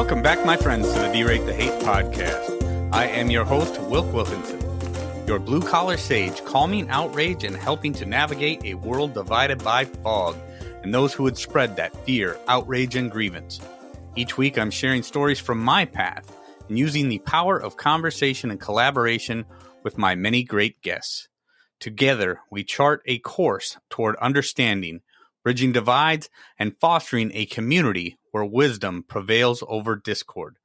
Welcome back, my friends, to the Derate the Hate podcast. I am your host, Wilk Wilkinson, your blue-collar sage, calming outrage and helping to navigate a world divided by fog and those who would spread that fear, outrage, and grievance. Each week, I'm sharing stories from my path and using the power of conversation and collaboration with my many great guests. Together, we chart a course toward understanding, bridging divides, and fostering a community where wisdom prevails over discord.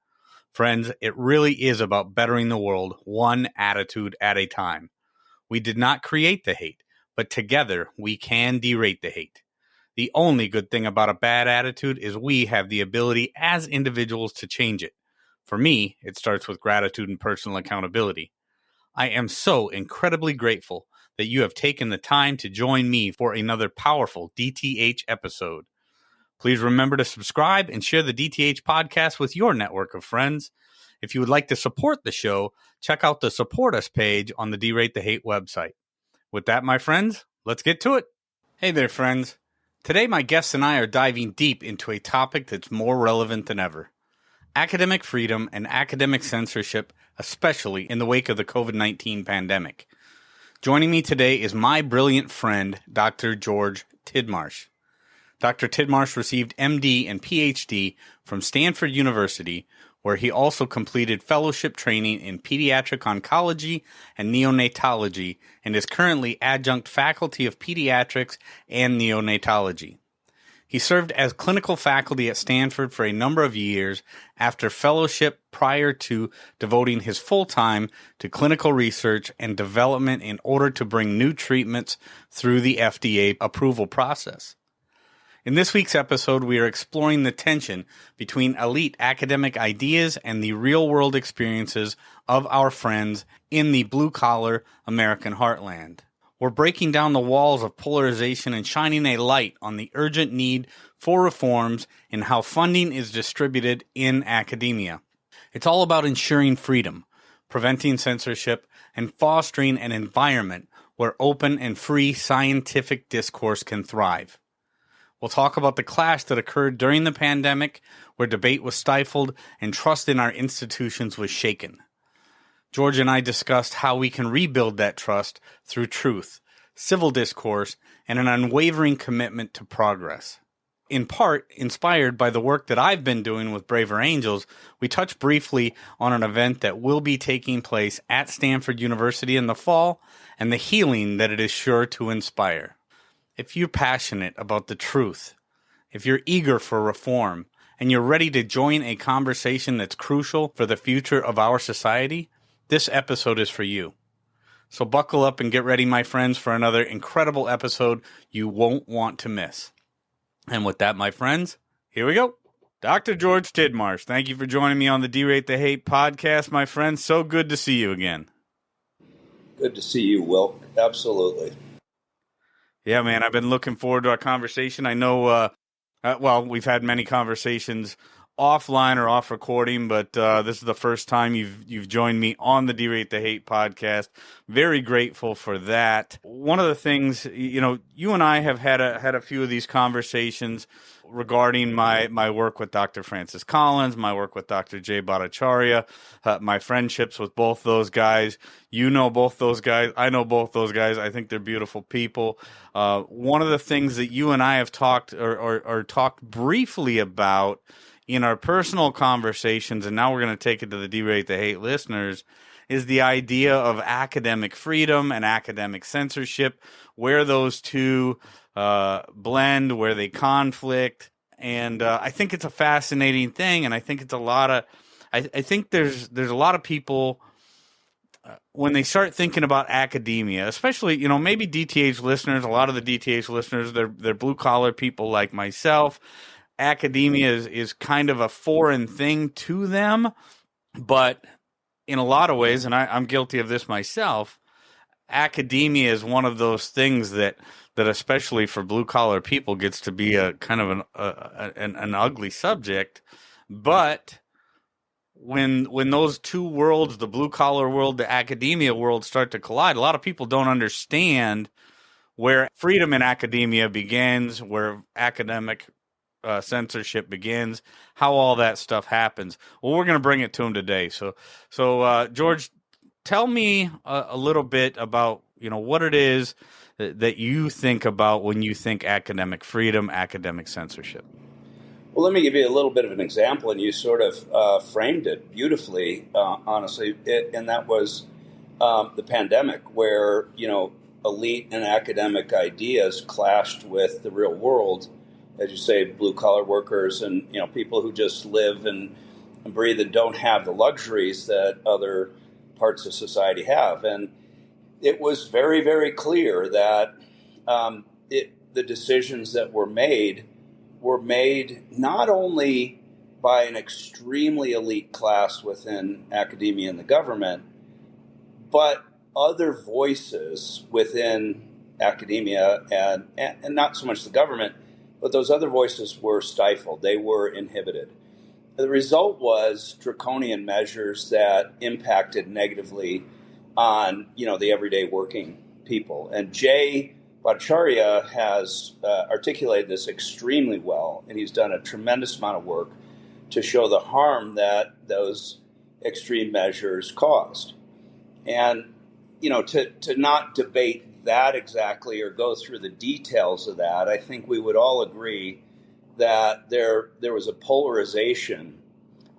Friends, it really is about bettering the world one attitude at a time. We did not create the hate, but together we can derate the hate. The only good thing about a bad attitude is we have the ability as individuals to change it. For me, it starts with gratitude and personal accountability. I am so incredibly grateful that you have taken the time to join me for another powerful DTH episode. Please remember to subscribe and share the DTH podcast with your network of friends. If you would like to support the show, check out the Support Us page on the Derate the Hate website. With that, my friends, let's get to it. Hey there, friends. Today, my guests and I are diving deep into a topic that's more relevant than ever. Academic freedom and academic censorship, especially in the wake of the COVID-19 pandemic. Joining me today is my brilliant friend, Dr. Geor Tidmarsh. Dr. Tidmarsh received MD and PhD from Stanford University, where he also completed fellowship training in pediatric oncology and neonatology and is currently adjunct faculty of pediatrics and neonatology. He served as clinical faculty at Stanford for a number of years after fellowship prior to devoting his full time to clinical research and development in order to bring new treatments through the FDA approval process. In this week's episode, we are exploring the tension between elite academic ideas and the real-world experiences of our friends in the blue-collar American heartland. We're breaking down the walls of polarization and shining a light on the urgent need for reforms in how funding is distributed in academia. It's all about ensuring freedom, preventing censorship, and fostering an environment where open and free scientific discourse can thrive. We'll talk about the clash that occurred during the pandemic, where debate was stifled and trust in our institutions was shaken. George and I discussed how we can rebuild that trust through truth, civil discourse, and an unwavering commitment to progress. In part, inspired by the work that I've been doing with Braver Angels, we touched briefly on an event that will be taking place at Stanford University in the fall and the healing that it is sure to inspire. If you're passionate about the truth, if you're eager for reform, and you're ready to join a conversation that's crucial for the future of our society, this episode is for you. So buckle up and get ready, my friends, for another incredible episode you won't want to miss. And with that, my friends, here we go. Dr. Geor Tidmarsh, thank you for joining me on the Derate the Hate podcast, my friends. So good to see you again. Good to see you, Wilk. Absolutely. Yeah, man, I've been looking forward to our conversation. I know, we've had many conversations offline or off recording, but this is the first time you've joined me on the Derate the Hate podcast. Very grateful for that. One of the things, you and I have had a few of these conversations regarding my work with Dr. Francis Collins, my work with Dr. J. Bhattacharya, my friendships with both those guys. You know both those guys. I know both those guys. I think they're beautiful people. One of the things that you and I have talked or talked briefly about in our personal conversations, and now we're going to take it to the Derate the Hate listeners, is the idea of academic freedom and academic censorship, where those two blend, where they conflict. And I think it's a fascinating thing, and I think it's a lot of I think there's a lot of people when they start thinking about academia, especially, maybe DTH listeners, a lot of the DTH listeners, they're blue collar people like myself. Academia is kind of a foreign thing to them, but in a lot of ways, and I'm guilty of this myself, academia is one of those things that especially for blue collar people gets to be a kind of an ugly subject. But when those two worlds, the blue collar world, the academia world, start to collide, a lot of people don't understand where freedom in academia begins, where academic censorship begins, how all that stuff happens. Well, we're going to bring it to him today. So George, tell me a little bit about, what it is that you think about when you think academic freedom, academic censorship. Well, let me give you a little bit of an example, and you sort of framed it beautifully, honestly, and that was the pandemic, where, elite and academic ideas clashed with the real world, as you say, blue-collar workers and, people who just live and breathe and don't have the luxuries that other parts of society have. And it was very, very clear that the decisions that were made not only by an extremely elite class within academia and the government, but other voices within academia and not so much the government, but those other voices were stifled. They were inhibited. The result was draconian measures that impacted negatively on, the everyday working people. And Bhattacharya has articulated this extremely well, and he's done a tremendous amount of work to show the harm that those extreme measures caused. And, to not debate that exactly or go through the details of that, I think we would all agree that there was a polarization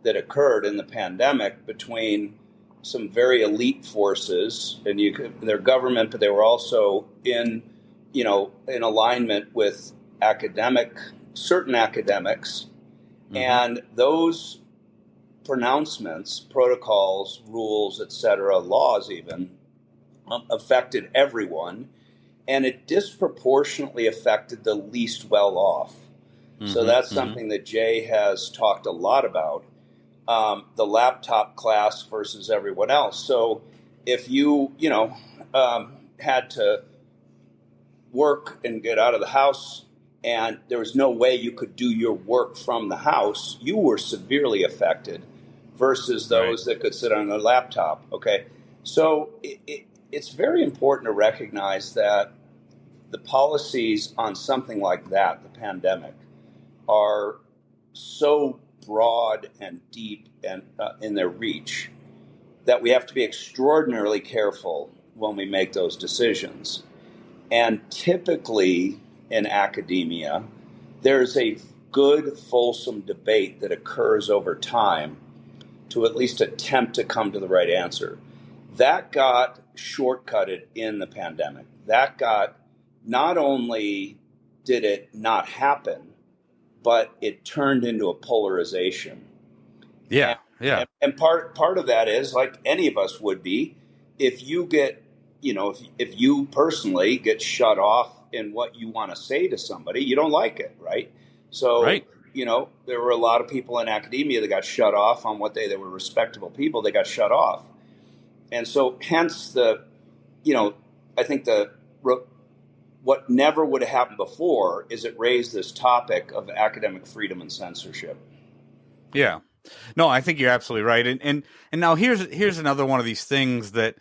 that occurred in the pandemic between some very elite forces, and their government, but they were also in alignment with certain academics, mm-hmm. and those pronouncements, protocols, rules, etc., laws even, affected everyone, and it disproportionately affected the least well off. Mm-hmm, so that's something that Jay has talked a lot about, the laptop class versus everyone else. So if you, had to work and get out of the house and there was no way you could do your work from the house, you were severely affected versus those that could sit on their laptop. Okay. So it's very important to recognize that the policies on something like that, the pandemic, are so broad and deep and in their reach that we have to be extraordinarily careful when we make those decisions. And typically in academia, there's a good, fulsome debate that occurs over time to at least attempt to come to the right answer. That got shortcutted in the pandemic. That got, not only did it not happen, but it turned into a polarization. Yeah. And part of that is, like any of us would be, if you get, if you personally get shut off in what you want to say to somebody, you don't like it, right? So, there were a lot of people in academia that got shut off on what they were respectable people. They got shut off. And so hence I think what never would have happened before is it raised this topic of academic freedom and censorship. Yeah. No, I think you're absolutely right. And now here's another one of these things that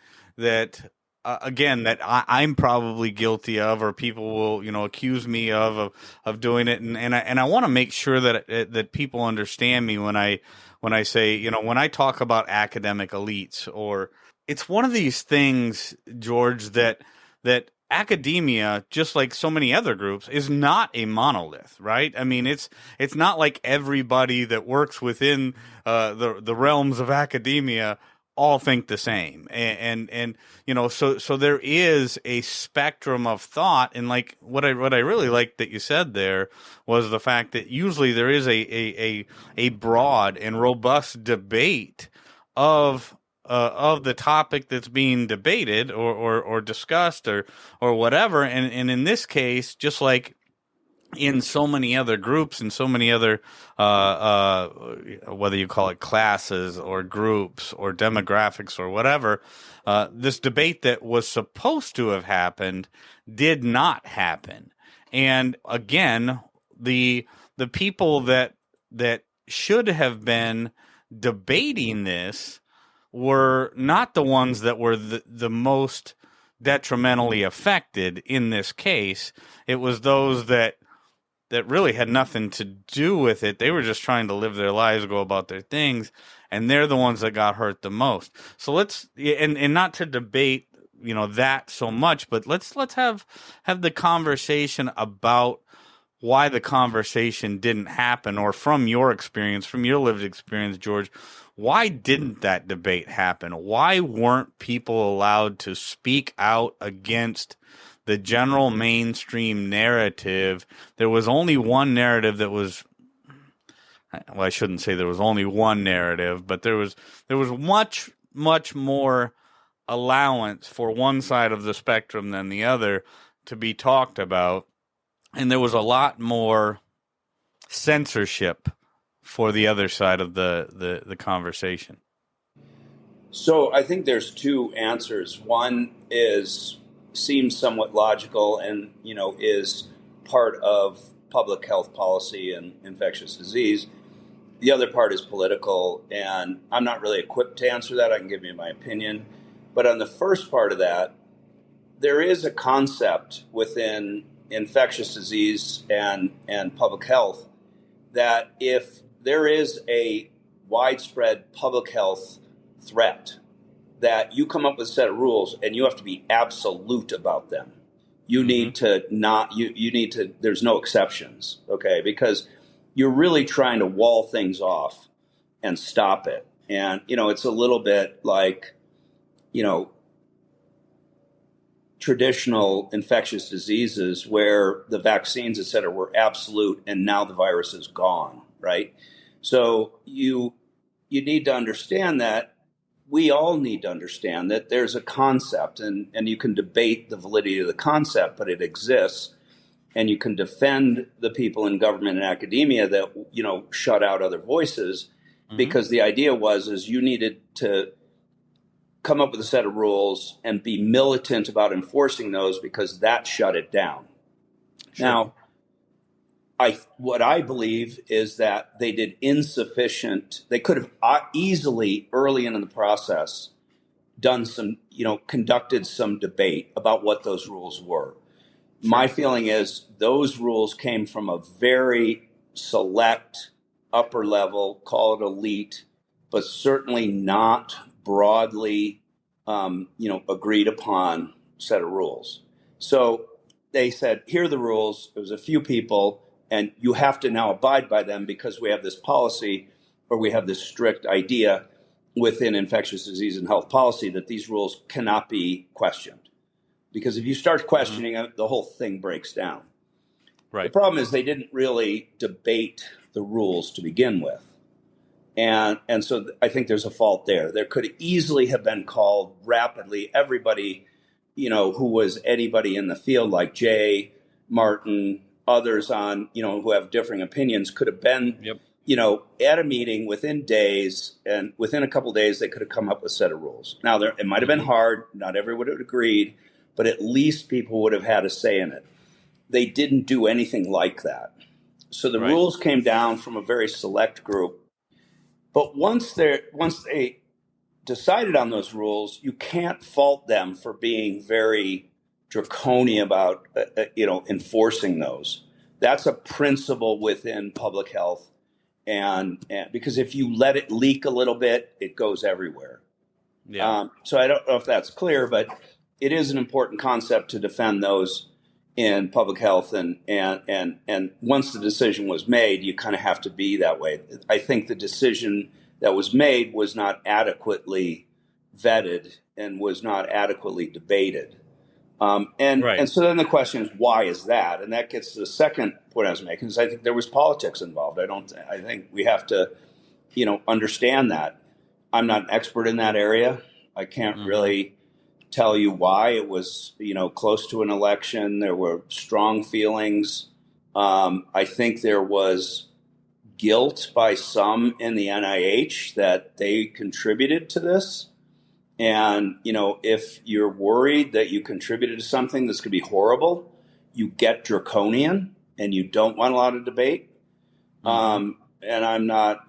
again, that I'm probably guilty of, or people will, accuse me of doing it. And I want to make sure that people understand me when I say, when I talk about academic elites, or it's one of these things, George, that academia, just like so many other groups, is not a monolith, right? I mean, it's not like everybody that works within the realms of academia all think the same, and so there is a spectrum of thought. And like what I really liked that you said there was the fact that usually there is a broad and robust debate of the topic that's being debated or discussed or whatever. And in this case, just like in so many other groups and so many other, whether you call it classes or groups or demographics or whatever, this debate that was supposed to have happened did not happen. And again, the people that should have been debating this were not the ones that were the most detrimentally affected in this case. It was those that that really had nothing to do with it. They were just trying to live their lives, go about their things, and they're the ones that got hurt the most. So let's and not to debate, that so much, but let's have the conversation about why the conversation didn't happen, or from your experience, from your lived experience, George, why didn't that debate happen? Why weren't people allowed to speak out against the general mainstream narrative? There was only one narrative that was, well, I shouldn't say there was only one narrative, but there was much, much more allowance for one side of the spectrum than the other to be talked about. And there was a lot more censorship for the other side of the conversation. So I think there's two answers. One seems somewhat logical and, is part of public health policy and infectious disease. The other part is political, and I'm not really equipped to answer that. I can give you my opinion. But on the first part of that, there is a concept within infectious disease and public health that if there is a widespread public health threat, that you come up with a set of rules and you have to be absolute about them. You need to you need to, there's no exceptions, okay? Because you're really trying to wall things off and stop it. And, it's a little bit like, traditional infectious diseases where the vaccines, et cetera, were absolute and now the virus is gone, right? So you need to understand that. We all need to understand that there's a concept, and you can debate the validity of the concept, but it exists. And you can defend the people in government and academia that, shut out other voices, because the idea is you needed to come up with a set of rules and be militant about enforcing those because that shut it down. Sure. Now, what I believe is that they did insufficient. They could have easily, early in the process, done some, conducted some debate about what those rules were. Sure. My feeling is those rules came from a very select, upper level, call it elite, but certainly not broadly, agreed upon set of rules. So they said, here are the rules. There was a few people, and you have to now abide by them because we have this policy, or we have this strict idea within infectious disease and health policy that these rules cannot be questioned. Because if you start questioning it, the whole thing breaks down. Right. The problem is they didn't really debate the rules to begin with. And so I think there's a fault there. There could easily have been called rapidly everybody, who was anybody in the field, like Jay, Martin, others on, who have differing opinions, could have been, at a meeting within days, and within a couple of days, they could have come up with a set of rules. Now, it might have been hard. Not everyone would have agreed, but at least people would have had a say in it. They didn't do anything like that. So the rules came down from a very select group. But once they decided on those rules, you can't fault them for being very draconian about enforcing those. That's a principle within public health, and because if you let it leak a little bit, it goes everywhere. Yeah. So I don't know if that's clear, but it is an important concept to defend those in public health, and once the decision was made, you kind of have to be that way. I think the decision that was made was not adequately vetted and was not adequately debated. And so then the question is, why is that? And that gets to the second point I was making, is I think there was politics involved. I think we have to, understand that. I'm not an expert in that area. I can't really tell you why. It was, close to an election. There were strong feelings. I think there was guilt by some in the NIH that they contributed to this. And, if you're worried that you contributed to something that's going to be horrible, you get draconian and you don't want a lot of debate. And I'm not,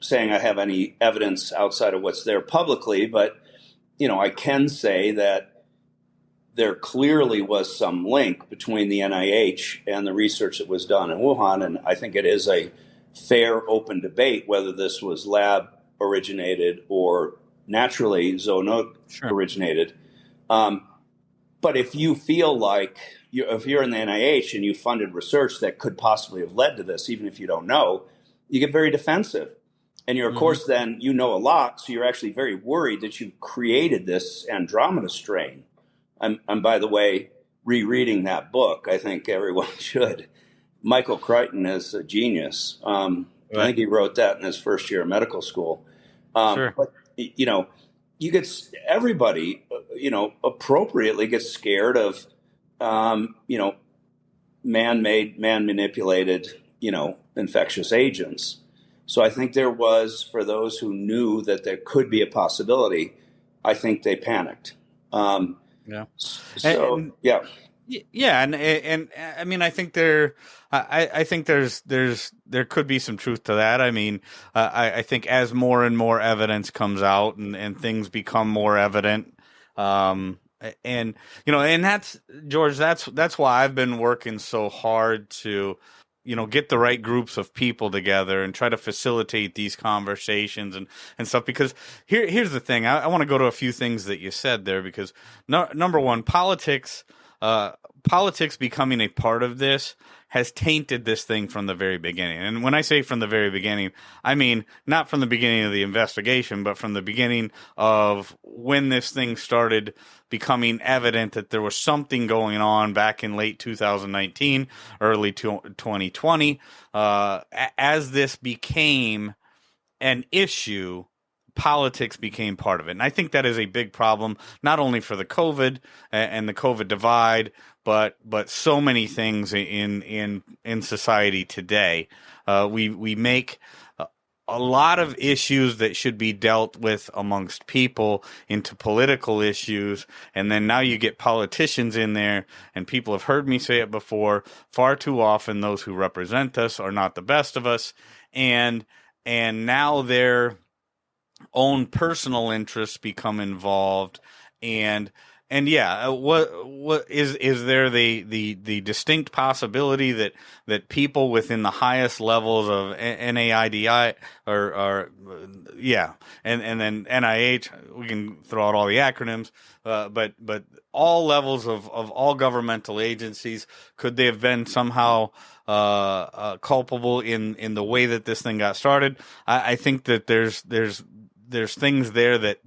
saying I have any evidence outside of what's there publicly, but, I can say that there clearly was some link between the NIH and the research that was done in Wuhan. And I think it is a fair, open debate whether this was lab originated or naturally zoonotic originated. But if you feel like if you're in the NIH and you funded research that could possibly have led to this, even if you don't know, you get very defensive. And you're, of course, then you know a lot, so you're actually very worried that you've created this Andromeda strain. I'm, by the way, rereading that book. I think everyone should. Michael Crichton is a genius. I think he wrote that in his first year of medical school. But, you get everybody, appropriately gets scared of, man-made, man-manipulated, infectious agents. So I think there was, for those who knew that there could be a possibility, I think they panicked. Yeah. And I mean, I think I think there could be some truth to that. I mean, I think as more and more evidence comes out and things become more evident, and that's George, that's why I've been working so hard to, get the right groups of people together and try to facilitate these conversations and stuff. Because here's the thing. I want to go to a few things that you said there, because number one, politics becoming a part of this has tainted this thing from the very beginning. And when I say from the very beginning, I mean not from the beginning of the investigation, but from the beginning of when this thing started becoming evident that there was something going on back in late 2019, early 2020. As this became an issue, politics became part of it. And I think that is a big problem, not only for the COVID and the COVID divide, but so many things in society today. We make a lot of issues that should be dealt with amongst people into political issues, and then now you get politicians in there, and people have heard me say it before, far too often those who represent us are not the best of us, and now their own personal interests become involved, and what is there the distinct possibility that people within the highest levels of NAIDI and then NIH, we can throw out all the acronyms, but all levels of all governmental agencies, could they have been somehow culpable in the way that this thing got started? I think that there's things there that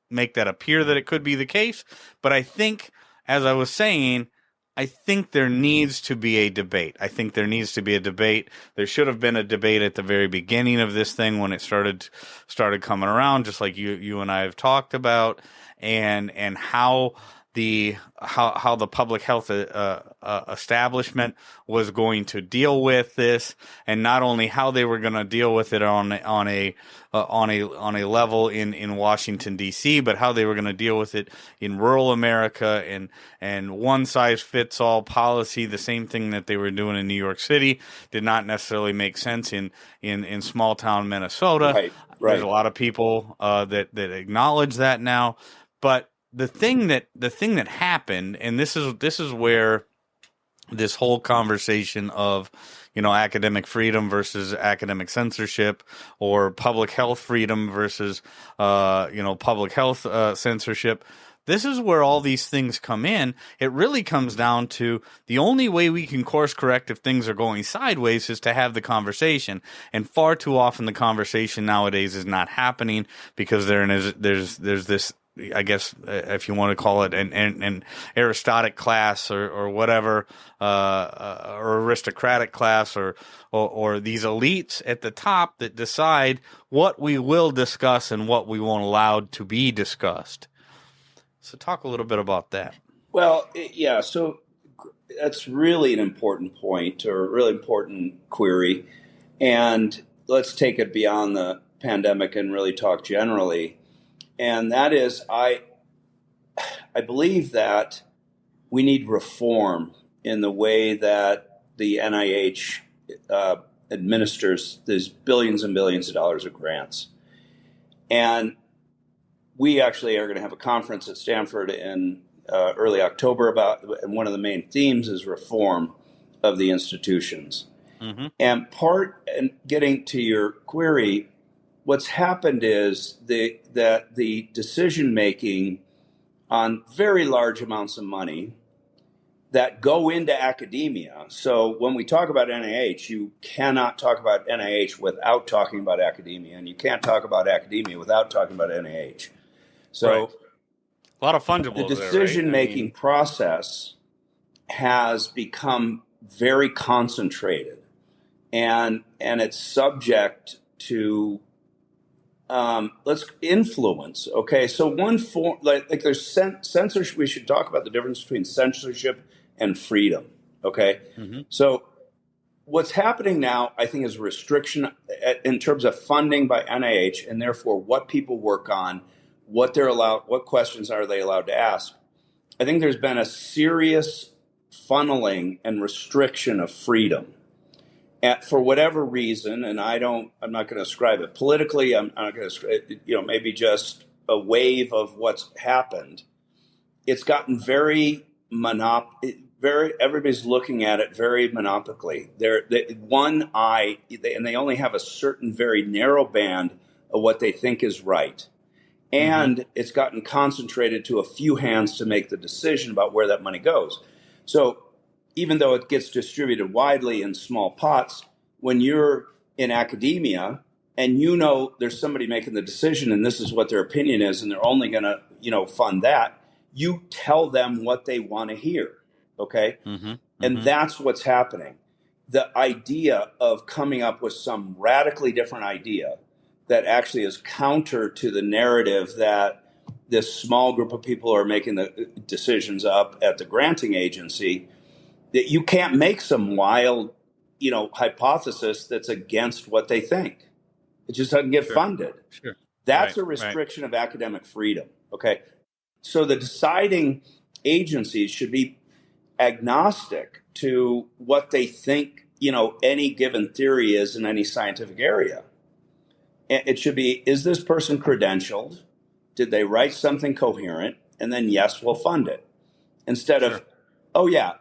make that appear that it could be the case. But I think, as I was saying, I think there needs to be a debate. I think there needs to be a debate. There should have been a debate at the very beginning of this thing when it started coming around, just like you and I have talked about, and how the public health establishment was going to deal with this, and not only how they were going to deal with it on a level in Washington D.C., but how they were going to deal with it in rural America, and one size fits all policy. The same thing that they were doing in New York City did not necessarily make sense in small town Minnesota. Right. There's a lot of people that acknowledge that now, but the thing that happened, and this is where this whole conversation of, academic freedom versus academic censorship, or public health freedom versus, public health censorship. This is where all these things come in. It really comes down to the only way we can course correct if things are going sideways is to have the conversation. And far too often the conversation nowadays is not happening because there's this, I guess, if you want to call it an aristocratic class or whatever, or aristocratic class, or these elites at the top that decide what we will discuss and what we won't allow to be discussed. So talk a little bit about that. Well, yeah, so that's really an important point, or a really important query. And let's take it beyond the pandemic and really talk generally. And that is, I believe that we need reform in the way that the NIH administers these billions and billions of dollars of grants. And we actually are going to have a conference at Stanford in early October about, and one of the main themes is reform of the institutions. Mm-hmm. And getting to your query, what's happened is that the decision making on very large amounts of money that go into academia. So when we talk about NIH, you cannot talk about NIH without talking about academia, and you can't talk about academia without talking about NIH. So right. A lot of fungibles the there, right? decision-making process has become very concentrated, and it's subject to let's influence. Okay, so one form, like there's censorship. We should talk about the difference between censorship and freedom. Okay, Mm-hmm. so what's happening now, I think, is restriction in terms of funding by NIH, and therefore what people work on, what they're allowed, what questions are they allowed to ask. I think there's been a serious funneling and restriction of freedom. And for whatever reason, and I'm not going to ascribe it politically. I'm not going to, maybe just a wave of what's happened. It's gotten very everybody's looking at it very monopically. One eye, and they only have a certain very narrow band of what they think is right. And it's gotten concentrated to a few hands to make the decision about where that money goes. So even though it gets distributed widely in small pots, when you're in academia and there's somebody making the decision and this is what their opinion is and they're only going to, fund that, you tell them what they want to hear, okay? And that's what's happening. The idea of coming up with some radically different idea that actually is counter to the narrative that this small group of people are making the decisions up at the granting agency, that you can't make some wild, hypothesis that's against what they think. It just doesn't get funded. Sure. That's a restriction of academic freedom. Okay. So the deciding agencies should be agnostic to what they think, any given theory is in any scientific area. It should be, is this person credentialed? Did they write something coherent? And then, yes, we'll fund it. Instead of, oh, yeah,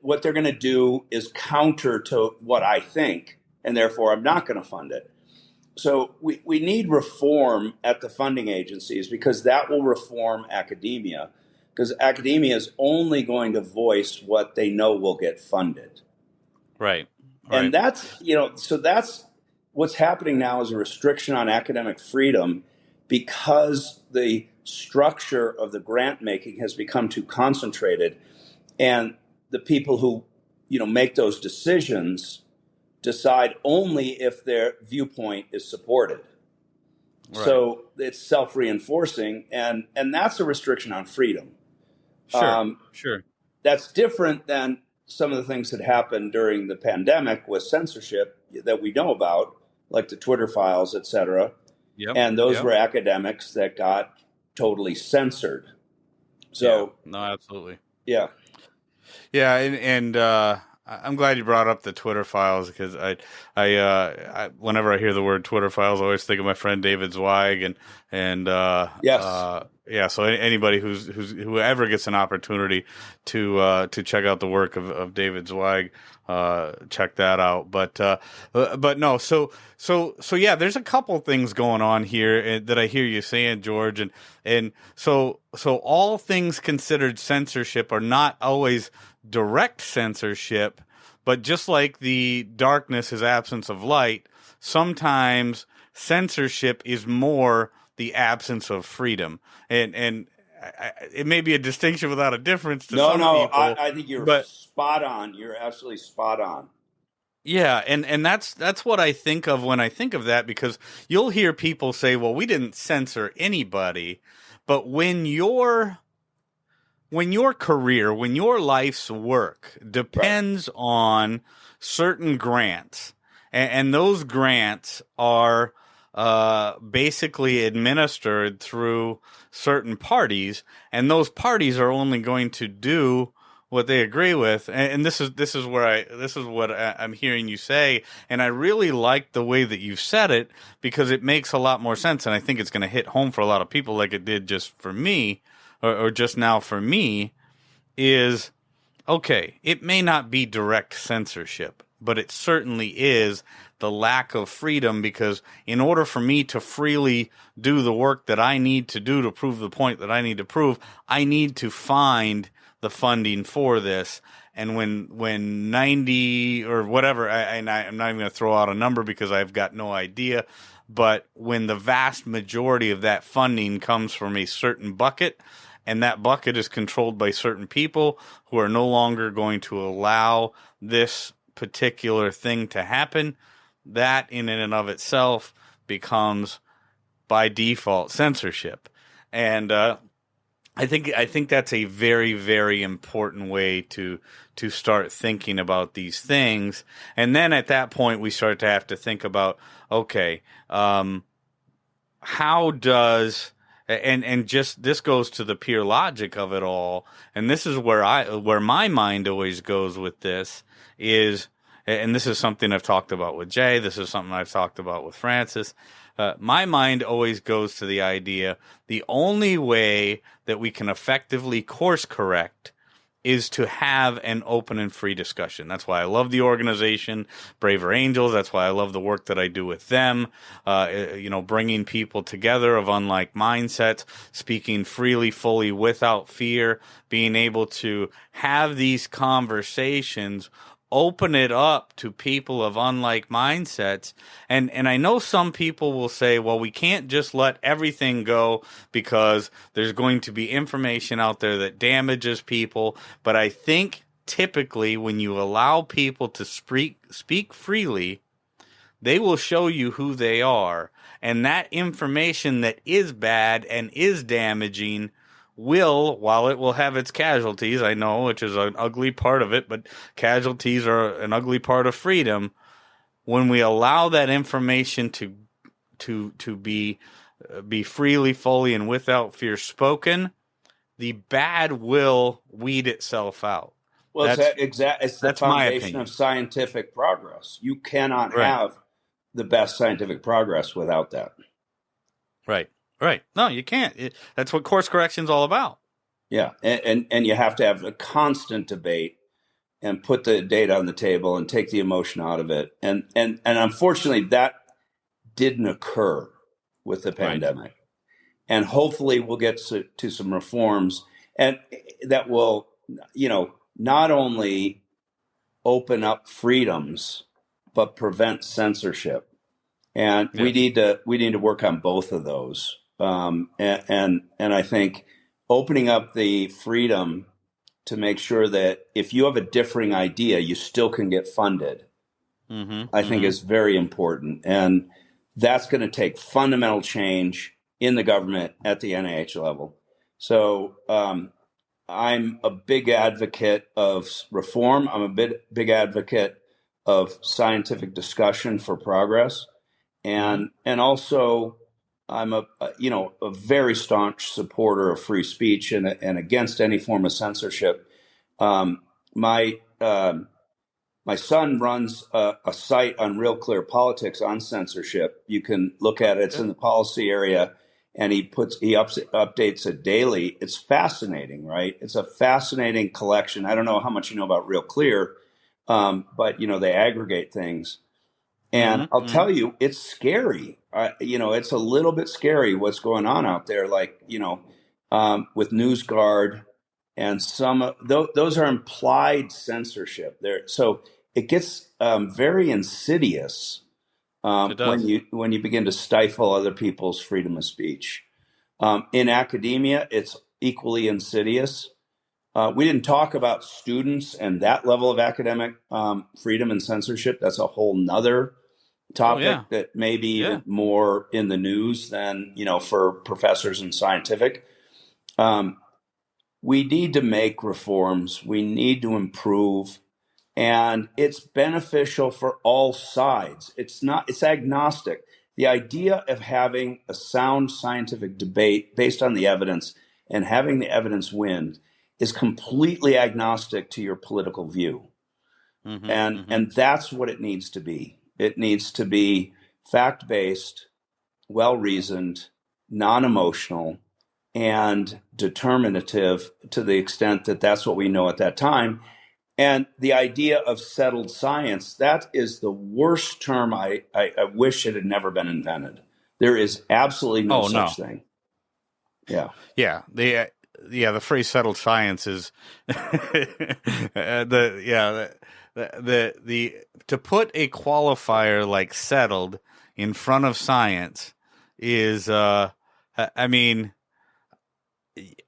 what they're going to do is counter to what I think, and therefore I'm not going to fund it. So we need reform at the funding agencies because that will reform academia, because academia is only going to voice what they know will get funded. Right. And that's, so that's what's happening now is a restriction on academic freedom because the structure of the grant making has become too concentrated. And the people who, make those decisions decide only if their viewpoint is supported. Right. So it's self-reinforcing, and that's a restriction on freedom. Sure. That's different than some of the things that happened during the pandemic with censorship that we know about, like the Twitter files, et cetera. And those were academics that got totally censored. So, no, absolutely. Yeah. Yeah, and I'm glad you brought up the Twitter files because I whenever I hear the word Twitter files, I always think of my friend David Zweig and yes. So anybody whoever gets an opportunity to check out the work of David Zweig, check that out. But no, so yeah, there's a couple things going on here that I hear you saying, George, and so all things considered, censorship are not always direct censorship, but just like the darkness is absence of light, sometimes censorship is more the absence of freedom, and it may be a distinction without a difference to some people. I think you're spot on. You're absolutely spot on. Yeah, and that's what I think of when I think of that, because you'll hear people say, well, we didn't censor anybody, but when your career, when your life's work depends on certain grants, and those grants are basically administered through certain parties, and those parties are only going to do what they agree with, and this is what I'm hearing you say, and I really like the way that you've said it because it makes a lot more sense, and I think it's going to hit home for a lot of people like it did just for me. or just now for me, is okay, it may not be direct censorship, but it certainly is the lack of freedom, because in order for me to freely do the work that I need to do to prove the point that I need to prove, I need to find the funding for this. And when 90 or whatever, I'm not even going to throw out a number because I've got no idea, but when the vast majority of that funding comes from a certain bucket, and that bucket is controlled by certain people who are no longer going to allow this particular thing to happen, that in and of itself becomes by default censorship. And I think that's a very, very important way to start thinking about these things. And then at that point, we start to have to think about, okay, how does, and just this goes to the pure logic of it all. And this is where my mind always goes with this is, and this is something I've talked about with Jay. This is something I've talked about with Francis. My mind always goes to the idea, the only way that we can effectively course correct is to have an open and free discussion. That's why I love the organization, Braver Angels. That's why I love the work that I do with them. Bringing people together of unlike mindsets, speaking freely, fully, without fear, being able to have these conversations, open it up to people of unlike mindsets. And I know some people will say, well, we can't just let everything go because there's going to be information out there that damages people. But I think typically when you allow people to speak freely, they will show you who they are. And that information that is bad and is damaging while it will have its casualties, I know, which is an ugly part of it, but casualties are an ugly part of freedom. When we allow that information to be freely, fully, and without fear spoken, the bad will weed itself out. Well, it's the foundation of scientific progress. You cannot have the best scientific progress without that. Right. No, you can't. That's what course correction is all about. Yeah. And you have to have a constant debate and put the data on the table and take the emotion out of it. And unfortunately, that didn't occur with the pandemic. Right. And hopefully we'll get to some reforms and that will, not only open up freedoms, but prevent censorship. And we need to work on both of those. And I think opening up the freedom to make sure that if you have a differing idea, you still can get funded, I think is very important. And that's going to take fundamental change in the government at the NIH level. So I'm a big advocate of reform. I'm a big advocate of scientific discussion for progress. And also I'm a very staunch supporter of free speech and against any form of censorship. My son runs a site on Real Clear Politics on censorship. You can look at it. It's in the policy area, and he updates it daily. It's fascinating, right? It's a fascinating collection. I don't know how much you know about Real Clear, but they aggregate things. And I'll tell you, it's scary. It's a little bit scary what's going on out there, like, with NewsGuard and those are implied censorship there. So it gets very insidious when you begin to stifle other people's freedom of speech. In academia, it's equally insidious. We didn't talk about students and that level of academic freedom and censorship. That's a whole nother topic that may be even more in the news than, for professors in scientific. We need to make reforms. We need to improve. And it's beneficial for all sides. It's agnostic. The idea of having a sound scientific debate based on the evidence and having the evidence win is completely agnostic to your political view. And that's what it needs to be. It needs to be fact-based, well-reasoned, non-emotional, and determinative to the extent that that's what we know at that time. And the idea of settled science, that is the worst term. I wish it had never been invented. There is absolutely no such thing. Yeah. Yeah. The phrase settled science is the to put a qualifier like settled in front of science is I mean,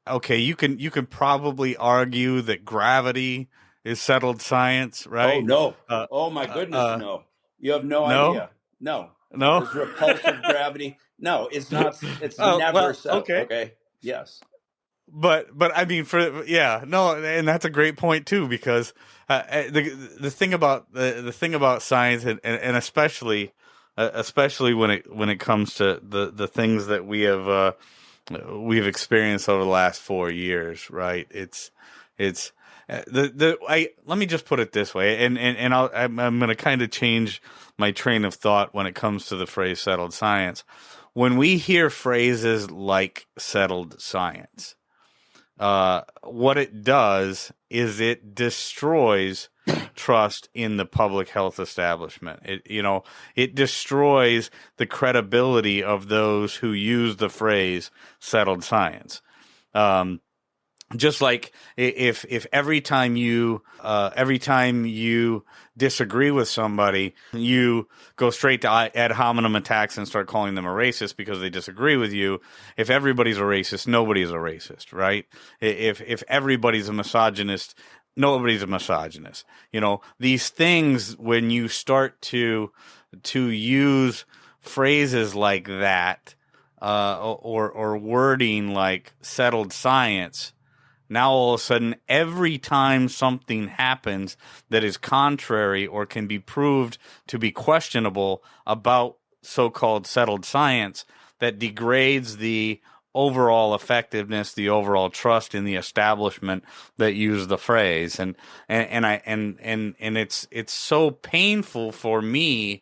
okay, you can probably argue that gravity is settled science, right? Oh no. Oh my goodness, no. You have no idea. No. There's repulsive gravity. No, it's not. It's never settled. Okay. Yes. But I mean, and that's a great point too, because the thing about the thing about science and especially when it comes to the things that we've experienced over the last 4 years, right? Let me just put it this way, and I'm going to kind of change my train of thought when it comes to the phrase settled science. When we hear phrases like settled science, what it does is it destroys trust in the public health establishment. It destroys the credibility of those who use the phrase settled science. Just like if every time you disagree with somebody, you go straight to ad hominem attacks and start calling them a racist because they disagree with you. If everybody's a racist, nobody's a racist, right? If everybody's a misogynist, nobody's a misogynist. These things, when you start to use phrases like that, or wording like settled science, now all of a sudden, every time something happens that is contrary or can be proved to be questionable about so-called settled science, that degrades the overall effectiveness, the overall trust in the establishment that use the phrase. And it's so painful for me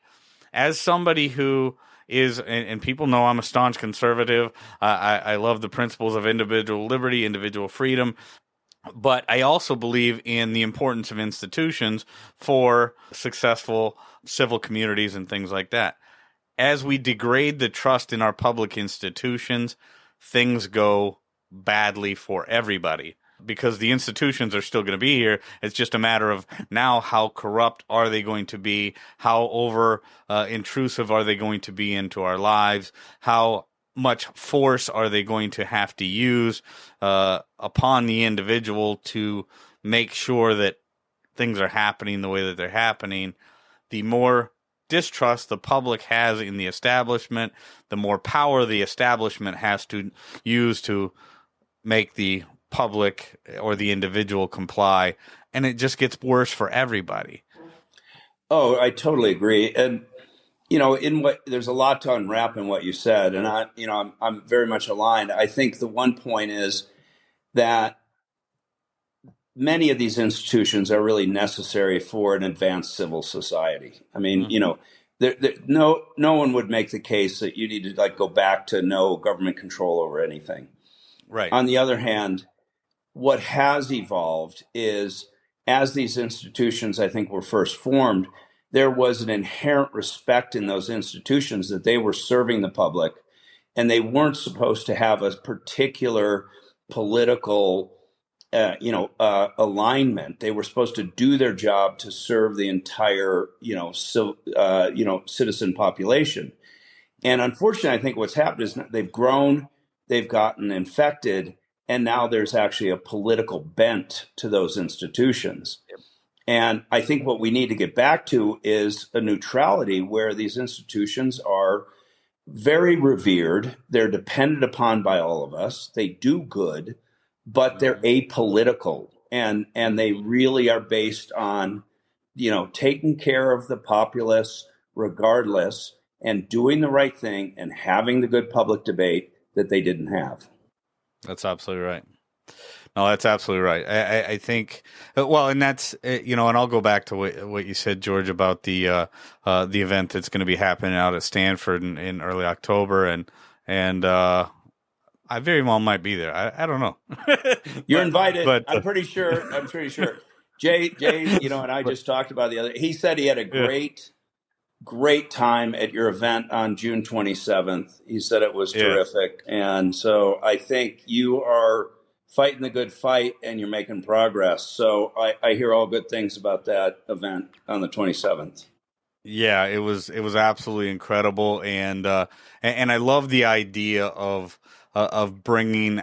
as somebody who is, and people know I'm a staunch conservative. I love the principles of individual liberty, individual freedom, but I also believe in the importance of institutions for successful civil communities and things like that. As we degrade the trust in our public institutions, things go badly for everybody, because the institutions are still going to be here. It's just a matter of now, how corrupt are they going to be? How intrusive are they going to be into our lives? How much force are they going to have to use upon the individual to make sure that things are happening the way that they're happening? The more distrust the public has in the establishment, the more power the establishment has to use to make the public or the individual comply, and it just gets worse for everybody. Oh, I totally agree. And there's a lot to unwrap in what you said, and I'm very much aligned. I think the one point is that many of these institutions are really necessary for an advanced civil society. I mean, no one would make the case that you need to go back to no government control over anything. Right. On the other hand, what has evolved is, as these institutions, I think, were first formed, there was an inherent respect in those institutions that they were serving the public, and they weren't supposed to have a particular political, alignment. They were supposed to do their job to serve the entire, citizen population. And unfortunately, I think what's happened is they've grown, they've gotten infected, and now there's actually a political bent to those institutions. Yep. And I think what we need to get back to is a neutrality where these institutions are very revered. They're depended upon by all of us. They do good, but they're apolitical. And they really are based on, taking care of the populace regardless, and doing the right thing and having the good public debate that they didn't have. That's absolutely right. No, that's absolutely right. I think, and that's, and I'll go back to what you said, George, about the event that's going to be happening out at Stanford in early October. And I I very well might be there. I don't know. You're invited. But I'm pretty sure. Jay, and I just talked about the other. He said he had a yeah, great time at your event on June 27th. He said it was yeah. terrific. And so I think you are fighting the good fight and you're making progress. So I hear all good things about that event on the 27th. Yeah, it was absolutely incredible, and I love the idea of bringing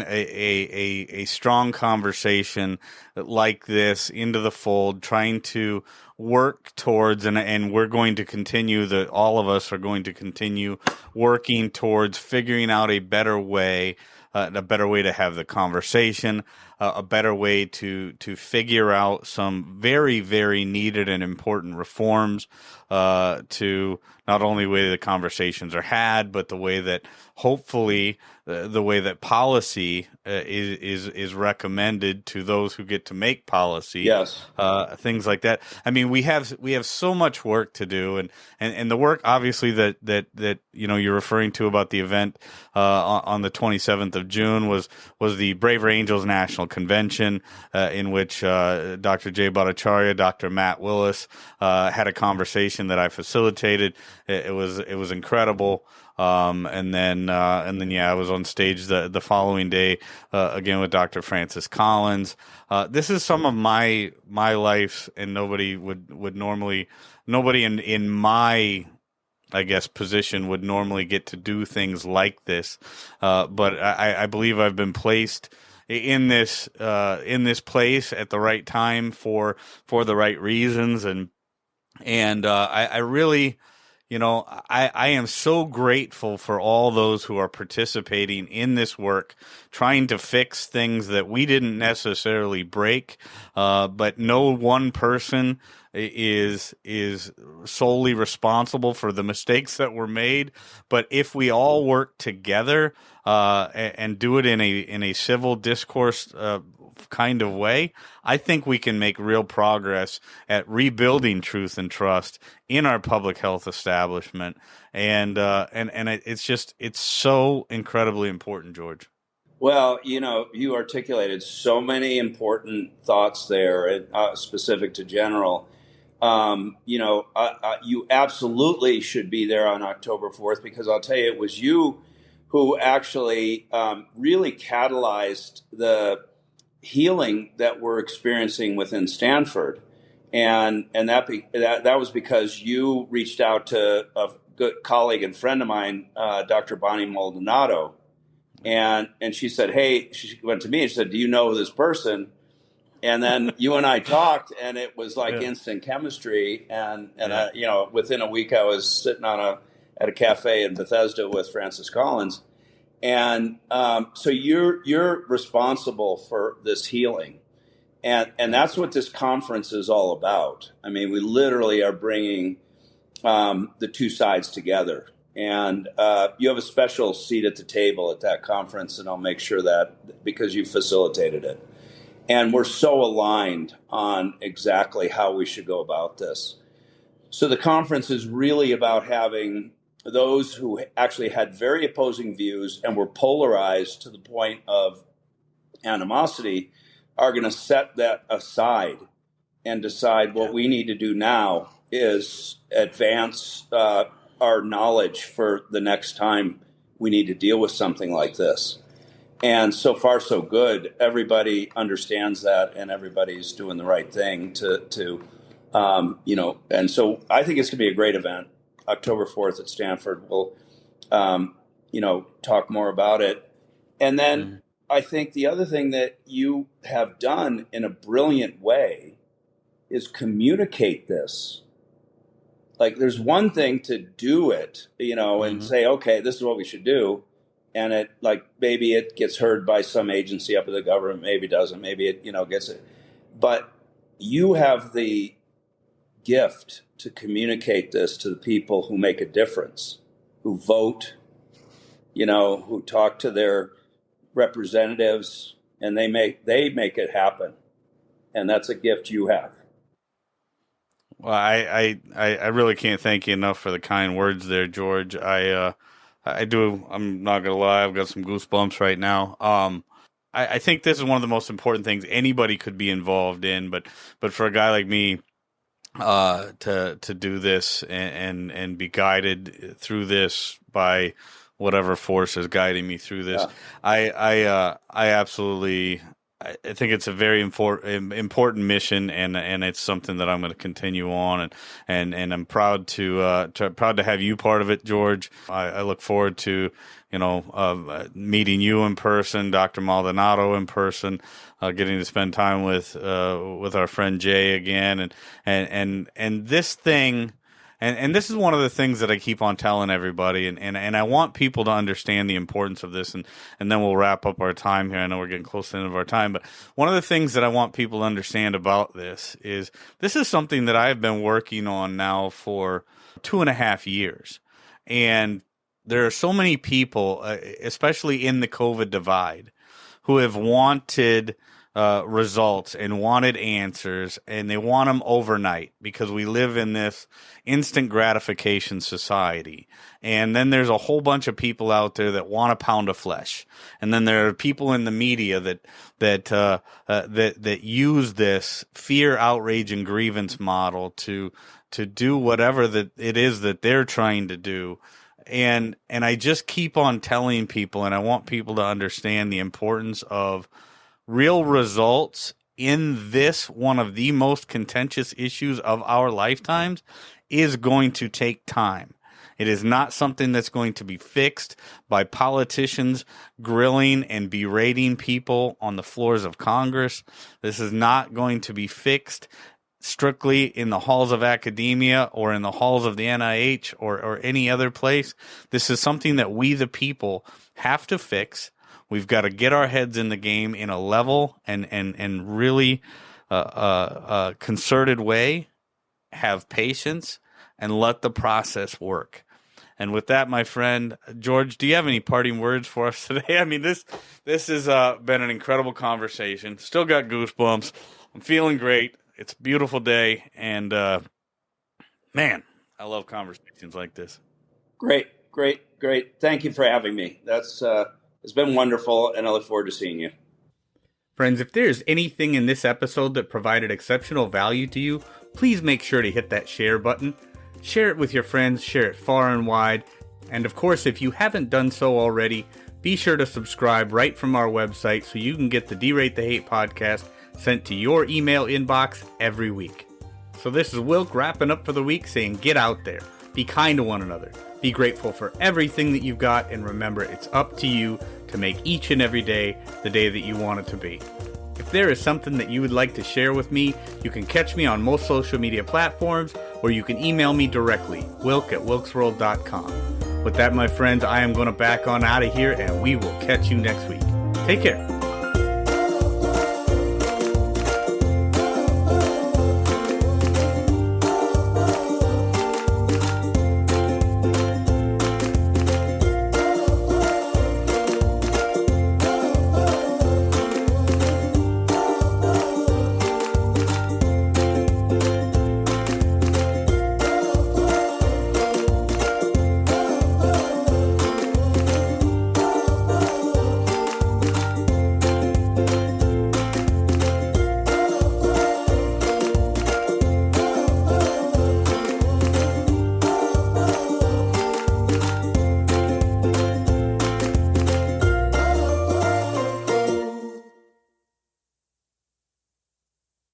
a strong conversation like this into the fold, trying to work towards, and we're going to continue, that all of us are going to continue working towards figuring out a better way to have the conversation, a better way to figure out some very, very needed and important reforms to not only the way the conversations are had, but the way that hopefully the way that policy is recommended to those who get to make policy. Yes. Things like that. I mean, we have so much work to do, and the work obviously that you're referring to about the event on the 27th of June was the Braver Angels National Convention, in which Dr. J. Bhattacharya, Dr. Matt Willis had a conversation that I facilitated. It was incredible. And then I was on stage the following day again with Dr. Francis Collins. This is some of my life, and nobody in my, I guess, position would normally get to do things like this. But I believe I've been placed in this place at the right time for the right reasons, and I really, I am so grateful for all those who are participating in this work, trying to fix things that we didn't necessarily break, but no one person is solely responsible for the mistakes that were made. But if we all work together and do it in a civil discourse kind of way, I think we can make real progress at rebuilding truth and trust in our public health establishment, and it's so incredibly important, George. Well, you articulated so many important thoughts there, specific to general. You absolutely should be there on October 4th, because I'll tell you, it was you who actually really catalyzed the healing that we're experiencing within Stanford, and that was because you reached out to a good colleague and friend of mine, Dr. Bonnie Maldonado, and she said, "Hey," she went to me and she said, "Do you know this person?" And then you and I talked, and it was like instant chemistry. And within a week, I was sitting at a cafe in Bethesda with Francis Collins. And so you're responsible for this healing, and that's what this conference is all about. I mean, we literally are bringing the two sides together, and you have a special seat at the table at that conference, and I'll make sure that, because you facilitated it, and we're so aligned on exactly how we should go about this. So the conference is really about having those who actually had very opposing views and were polarized to the point of animosity are going to set that aside and decide what we need to do now is advance our knowledge for the next time we need to deal with something like this. And so far, so good. Everybody understands that, and everybody's doing the right thing and so I think it's going to be a great event. October 4th at Stanford. We'll, talk more about it. And then I think the other thing that you have done in a brilliant way is communicate this. Like, there's one thing to do it, and say, okay, this is what we should do. And it, like, maybe it gets heard by some agency up in the government, maybe it doesn't, maybe it, gets it. But you have the gift to communicate this to the people who make a difference, who vote, who talk to their representatives, and they make it happen. And that's a gift you have. Well, I really can't thank you enough for the kind words there, George. I I do. I'm not gonna lie. I've got some goosebumps right now. I think this is one of the most important things anybody could be involved in, but for a guy like me, to do this and be guided through this by whatever force is guiding me through this, I absolutely. I think it's a very important mission, and it's something that I'm going to continue on, and I'm proud to have you part of it, George. I look forward to meeting you in person, Dr. Maldonado in person, getting to spend time with our friend Jay again, and this thing. And this is one of the things that I keep on telling everybody, and I want people to understand the importance of this, and then we'll wrap up our time here. I know we're getting close to the end of our time, but one of the things that I want people to understand about this is something that I've been working on now for 2.5 years. And there are so many people, especially in the COVID divide, who have wanted results and wanted answers, and they want them overnight because we live in this instant gratification society. And then there's a whole bunch of people out there that want a pound of flesh, and then there are people in the media that use this fear, outrage, and grievance model to do whatever that it is that they're trying to do. And I just keep on telling people, and I want people to understand the importance of real results in this, one of the most contentious issues of our lifetimes, is going to take time. It is not something that's going to be fixed by politicians grilling and berating people on the floors of Congress. This is not going to be fixed strictly in the halls of academia or in the halls of the NIH or any other place. This is something that we, the people, have to fix. We've got to get our heads in the game in a level and really concerted way, have patience, and let the process work. And with that, my friend, George, do you have any parting words for us today? I mean, this has been an incredible conversation. Still got goosebumps. I'm feeling great. It's a beautiful day. And, man, I love conversations like this. Great. Thank you for having me. It's been wonderful, and I look forward to seeing you. Friends, if there's anything in this episode that provided exceptional value to you, please make sure to hit that share button. Share it with your friends, share it far and wide. And of course, if you haven't done so already, be sure to subscribe right from our website so you can get the Derate the Hate podcast sent to your email inbox every week. So this is Wilk wrapping up for the week, saying get out there, be kind to one another, be grateful for everything that you've got, and remember, it's up to you to make each and every day the day that you want it to be. If there is something that you would like to share with me, you can catch me on most social media platforms, or you can email me directly, wilk@wilksworld.com. With that, my friends, I am going to back on out of here, and we will catch you next week. Take care.